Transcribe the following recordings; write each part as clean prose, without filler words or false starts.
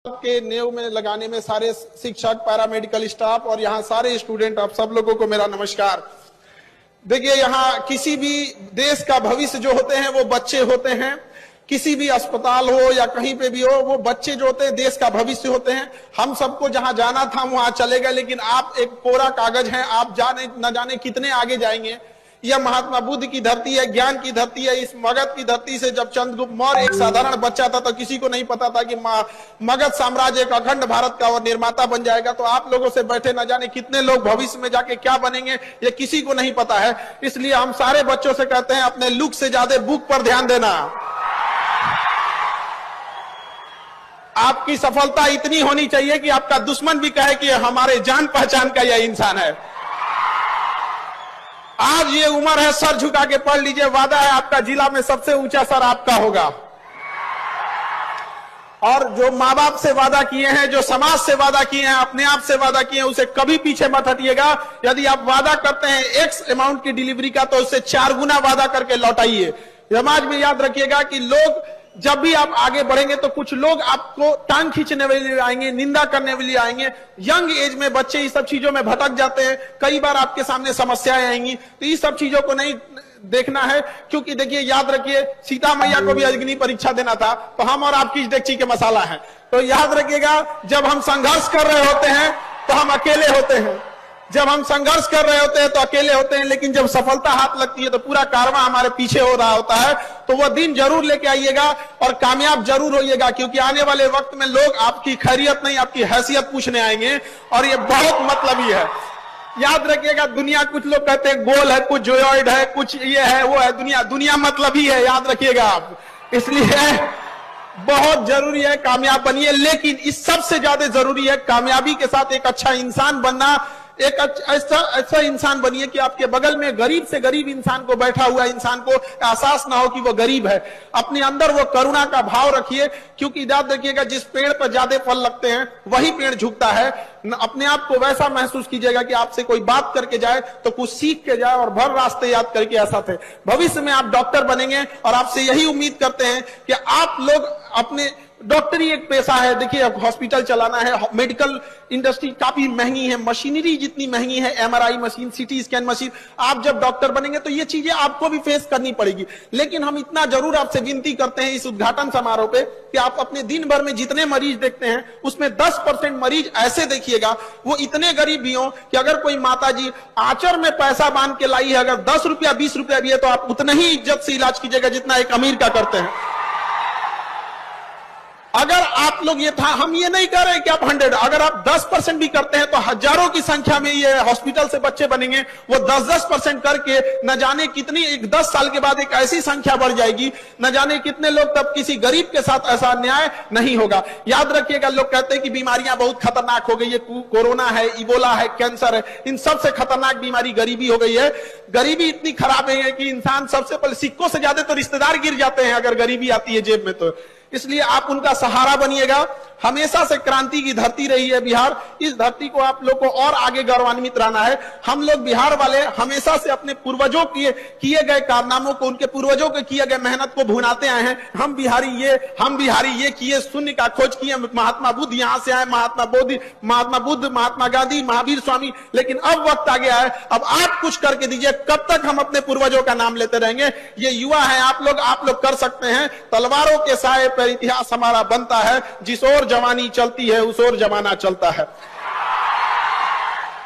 के नेव में लगाने में सारे शिक्षक, पैरामेडिकल स्टाफ और यहाँ सारे स्टूडेंट, आप सब लोगों को मेरा नमस्कार। देखिए, यहाँ किसी भी देश का भविष्य जो होते हैं वो बच्चे होते हैं। किसी भी अस्पताल हो या कहीं पे भी हो, वो बच्चे जो होते हैं देश का भविष्य होते हैं। हम सबको जहां जाना था वहां चले गए, लेकिन आप एक कोरा कागज हैं, आप न जाने कितने आगे जाएंगे। यह महात्मा बुद्ध की धरती है, ज्ञान की धरती है। इस मगध की धरती से जब चंद्रगुप्त मौर्य एक साधारण बच्चा था तो किसी को नहीं पता था कि मगध साम्राज्य एक अखंड भारत का और निर्माता बन जाएगा। तो आप लोगों से बैठे न जाने कितने लोग भविष्य में जाके क्या बनेंगे ये किसी को नहीं पता है। इसलिए हम सारे बच्चों से कहते हैं, अपने लुक से ज्यादा बुक पर ध्यान देना। आपकी सफलता इतनी होनी चाहिए कि आपका दुश्मन भी कहे कि हमारे जान पहचान का यह इंसान है। आज ये उम्र है, सर झुका के पढ़ लीजिए। वादा है आपका जिला में सबसे ऊंचा सर आपका होगा। और जो माँ बाप से वादा किए हैं, जो समाज से वादा किए हैं, अपने आप से वादा किए हैं, उसे कभी पीछे मत हटिएगा। यदि आप वादा करते हैं एक्स अमाउंट की डिलीवरी का, तो उससे 4 गुना वादा करके लौटाइए। समाज में याद रखिएगा कि लोग जब भी आप आगे बढ़ेंगे तो कुछ लोग आपको टांग खींचने के लिए आएंगे, निंदा करने के लिए आएंगे। यंग एज में बच्चे इस सब चीजों में भटक जाते हैं। कई बार आपके सामने समस्याएं आएंगी, तो इस सब चीजों को नहीं देखना है। क्योंकि देखिए, याद रखिए, सीता मैया को भी अग्नि परीक्षा देना था, तो हम और आपकी डेगची के मसाला है। तो याद रखिएगा, जब हम संघर्ष कर रहे होते हैं तो हम अकेले होते हैं। जब हम संघर्ष कर रहे होते हैं तो अकेले होते हैं, लेकिन जब सफलता हाथ लगती है तो पूरा कारवां हमारे पीछे हो रहा होता है। तो वह दिन जरूर लेके आइएगा और कामयाब जरूर होइएगा, क्योंकि आने वाले वक्त में लोग आपकी खैरियत नहीं, आपकी हैसियत पूछने आएंगे, और ये बहुत मतलबी है। याद रखिएगा, दुनिया, कुछ लोग कहते हैं गोल है, कुछ जोयॉइड है, कुछ ये है वो है। दुनिया मतलबी है, याद रखिएगा आप। इसलिए बहुत जरूरी है कामयाब बनिए, लेकिन इस सबसे ज्यादा जरूरी है कामयाबी के साथ एक अच्छा इंसान बनना। एक ऐसा इंसान बनिए कि आपके बगल में गरीब से गरीब इंसान को, बैठा हुआ इंसान को एहसास ना हो कि वो गरीब है। अपने अंदर वो करुणा का भाव रखिए, क्योंकि याद रखिएगा, जिस पेड़ पर ज्यादा फल लगते हैं वही पेड़ झुकता है। अपने आप को वैसा महसूस कीजिएगा कि आपसे कोई बात करके जाए तो कुछ सीख के जाए और भर रास्ते याद करके ऐसा थे। भविष्य में आप डॉक्टर बनेंगे और आपसे यही उम्मीद करते हैं कि आप लोग अपने, डॉक्टरी एक पेशा है। देखिए, अब हॉस्पिटल चलाना है, मेडिकल इंडस्ट्री काफी महंगी है, मशीनरी जितनी महंगी है, MRI machine, CT scan machine. आप जब डॉक्टर बनेंगे तो ये चीजें आपको भी फेस करनी पड़ेगी। लेकिन हम इतना जरूर आपसे विनती करते हैं इस उद्घाटन समारोह पे कि आप अपने दिन भर में जितने मरीज देखते हैं उसमें 10% मरीज ऐसे देखिएगा वो इतने गरीब भी हो कि अगर कोई माता जी आंचर में पैसा बांध के लाई है, अगर 10 रुपया 20 रुपया भी है, तो आप उतना ही इज्जत से इलाज कीजिएगा जितना एक अमीर का करते हैं। अगर आप लोग ये था, हम ये नहीं कह रहे कि आप 100, अगर आप 10% भी करते हैं तो हजारों की संख्या में ये हॉस्पिटल से बच्चे बनेंगे। वो 10% करके न जाने कितनी, 10 साल के बाद एक ऐसी संख्या बढ़ जाएगी, न जाने कितने लोग, तब किसी गरीब के साथ ऐसा अन्याय नहीं होगा। याद रखिएगा, लोग कहते हैं कि बीमारियां बहुत खतरनाक हो गई है, कोरोना है, इबोला है, कैंसर है, इन सबसे खतरनाक बीमारी गरीबी हो गई है। गरीबी इतनी खराब है कि इंसान सबसे पहले, सिक्कों से ज्यादा तो रिश्तेदार गिर जाते हैं अगर गरीबी आती है जेब में। तो इसलिए आप उनका सहारा बनिएगा। हमेशा से क्रांति की धरती रही है बिहार, इस धरती को आप लोग को और आगे गौरवान्वित रहना है। हम लोग बिहार वाले हमेशा से अपने पूर्वजों किए गए कारनामों को, उनके पूर्वजों के किए गए मेहनत को भुनाते आए हैं। हम बिहारी ये किए, शून्य का खोज किए। महात्मा बुद्ध यहाँ से आए, महात्मा बुद्ध, महात्मा गांधी, महावीर स्वामी। लेकिन अब वक्त आ गया है, अब आप कुछ करके दीजिए। कब तक हम अपने पूर्वजों का नाम लेते रहेंगे? ये युवा है आप लोग कर सकते हैं। तलवारों के साए पर इतिहास हमारा बनता है, जिस ओर जवानी चलती है उस ओर जमाना चलता है।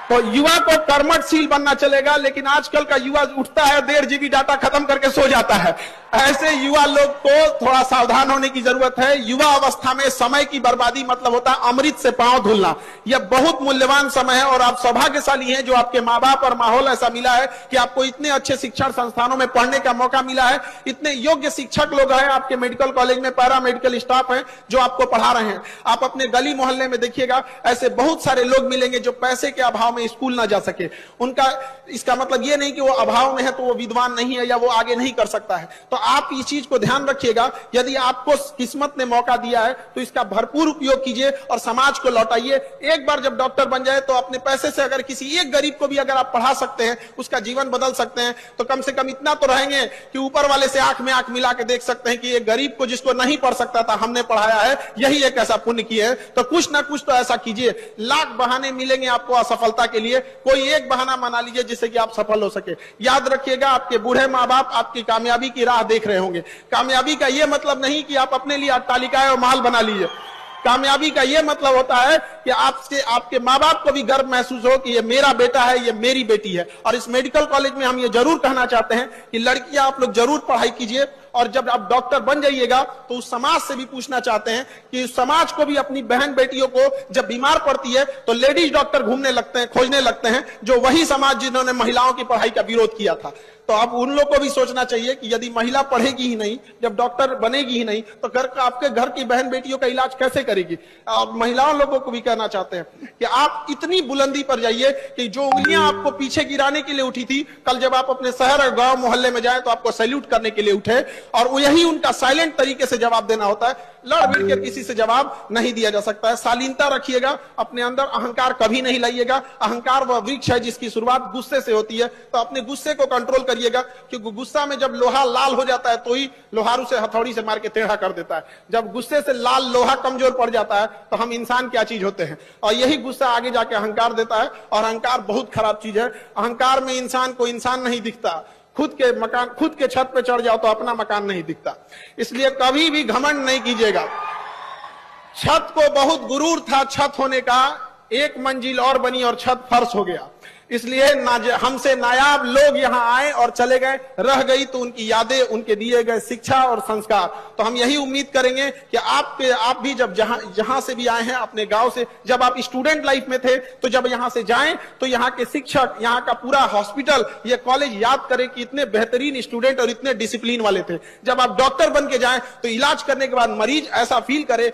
तो युवा को कर्मठशील बनना चलेगा, लेकिन आजकल का युवा उठता है, 1.5 GB डाटा खत्म करके सो जाता है। ऐसे युवा लोग को थोड़ा सावधान होने की जरूरत है। युवा अवस्था में समय की बर्बादी मतलब होता है अमृत से पांव धुलना। यह बहुत मूल्यवान समय है और आप सौभाग्यशाली हैं जो आपके माँ बाप और माहौल ऐसा मिला है कि आपको इतने अच्छे शिक्षण संस्थानों में पढ़ने का मौका मिला है। इतने योग्य शिक्षक लोग हैं आपके मेडिकल कॉलेज में, पैरामेडिकल स्टाफ है जो आपको पढ़ा रहे हैं। आप अपने गली मोहल्ले में देखिएगा, ऐसे बहुत सारे लोग मिलेंगे जो पैसे के अभाव में स्कूल ना जा सके। उनका इसका मतलब ये नहीं कि वो अभाव में है तो वो विद्वान नहीं है या वो आगे नहीं कर सकता है। तो आप इस चीज को ध्यान रखिएगा, यदि आपको किस्मत ने मौका दिया है तो इसका भरपूर उपयोग कीजिए और समाज को लौटाइए। एक बार जब डॉक्टर बन जाए तो अपने पैसे से अगर किसी एक गरीब को भी अगर आप पढ़ा सकते हैं, उसका जीवन बदल सकते हैं, तो कम से कम इतना तो रहेंगे कि ऊपर वाले से आंख में आंख मिला के देख सकते हैं कि एक गरीब को जिसको नहीं पढ़ सकता था हमने पढ़ाया है, यही एक ऐसा पुण्य किया है। तो कुछ ना कुछ तो ऐसा कीजिए। लाख बहाने मिलेंगे आपको असफलता के लिए, कोई एक बहाना बना लीजिए जिससे कि आप सफल हो सके। याद रखिएगा, आपके बूढ़े माँ बाप आपकी कामयाबी की राह देख रहे होंगे। कामयाबी का यह मतलब नहीं कि आप अपने लिए अट्टालिकाएं और महल बना लीजिए। कामयाबी का यह मतलब होता है कि आपके माँ बाप को भी गर्व महसूस हो कि ये मेरा बेटा है, ये मेरी बेटी है। और इस मेडिकल कॉलेज में हम ये जरूर कहना चाहते हैं कि लड़कियां आप लोग जरूर पढ़ाई कीजिए, और जब आप डॉक्टर बन जाइएगा तो उस समाज से भी पूछना चाहते हैं कि उस समाज को भी अपनी बहन बेटियों को जब बीमार पड़ती है तो लेडीज डॉक्टर घूमने लगते हैं, खोजने लगते हैं, जो वही समाज जिन्होंने महिलाओं की पढ़ाई का विरोध किया था। तो अब उन लोग को भी सोचना चाहिए कि यदि महिला पढ़ेगी ही नहीं, जब डॉक्टर बनेगी ही नहीं, तो आपके घर की बहन बेटियों का इलाज कैसे करेगी। और महिलाओं लोगों को भी कहना चाहते हैं कि आप इतनी बुलंदी पर जाइए कि जो उंगलियां आपको पीछे गिराने के लिए उठी थी, कल जब आप अपने शहर और गांव मोहल्ले में जाए तो आपको सैल्यूट करने के लिए उठे। और यही उनका साइलेंट तरीके से जवाब देना होता है। लड़ भिड़ कर किसी से जवाब नहीं दिया जा सकता है। शालीनता रखिएगा, अपने अंदर अहंकार कभी नहीं लाइएगा। अहंकार वह वृक्ष है जिसकी शुरुआत गुस्से से होती है, तो अपने गुस्से को कंट्रोल करिएगा, क्योंकि गुस्सा में जब लोहा लाल हो जाता है तो ही लोहार उसे हथौड़ी से मार के टेढ़ा कर देता है। जब गुस्से से लाल लोहा कमजोर पड़ जाता है तो हम इंसान क्या चीज होते हैं। और यही गुस्सा आगे जाके अहंकार देता है, और अहंकार बहुत खराब चीज है। अहंकार में इंसान को इंसान नहीं दिखता। खुद के छत पे चढ़ जाओ तो अपना मकान नहीं दिखता। इसलिए कभी भी घमंड नहीं कीजिएगा। छत को बहुत गुरूर था छत होने का, एक मंजिल और बनी और छत फर्श हो गया। इसलिए हमसे नायाब लोग यहाँ आए और चले गए, रह गई तो उनकी यादें, उनके दिए गए शिक्षा और संस्कार। तो हम यही उम्मीद करेंगे कि आप भी जब जहां से भी आए हैं अपने गांव से, जब आप स्टूडेंट लाइफ में थे तो जब यहाँ से जाएं तो यहाँ के शिक्षक, यहाँ का पूरा हॉस्पिटल, ये कॉलेज याद करें कि इतने बेहतरीन स्टूडेंट और इतने डिसिप्लिन वाले थे। जब आप डॉक्टर बन के जाएं तो इलाज करने के बाद मरीज ऐसा फील करे